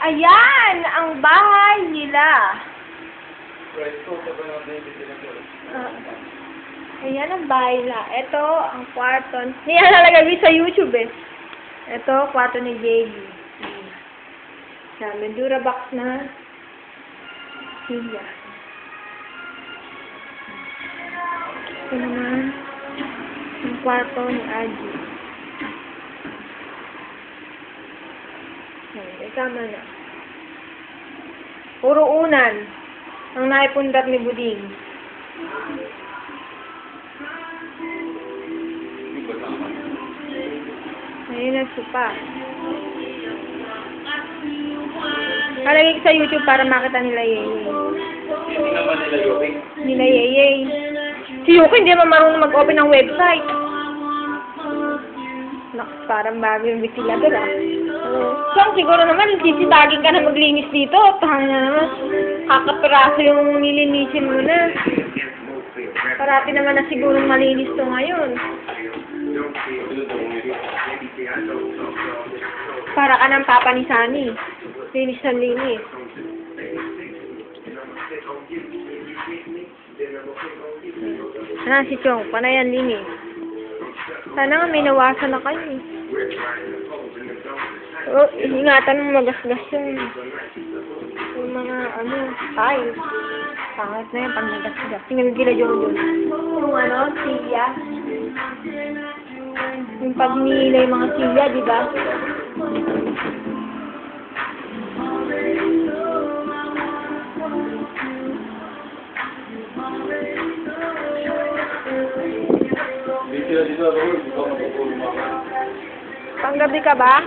Ayan, ang bahay nila. Ayan ang bahay nila. Ito, ang kwarto. Yan nalagay sa YouTube eh. Ito, kwarto ni Jaylee. Sa Mendura box na silya. Ito naman, ang kwarto ni Aji. Kasama na. Puro unan ang naipundar ni Buding. Ayun ang supa. Kalagay ko sa YouTube para makita nila Yeye. Hindi naman nila Yoke. Nila Yeye. Si Yuki hindi naman marunong mag-open ng website. Parang bago yung ventilador ah. So, siguro naman, sisibagin ka na maglinis dito. Tanga na naman. Kakapiraso yung nilinisin mo na. Parati naman na siguro malinis to ngayon. Para ka ng papa ni Sunny. Linis na linis. Si Chong, panayan linis. Sana nga may nawasan na kayo eh. Oh, ingatan mo magasgas yung mga tiles. Pangit na yan pag nagasgas. Tingnan gila Jojo. Yung silya. Yung pag nila yung mga silya, di ba? Panggabi ka ba?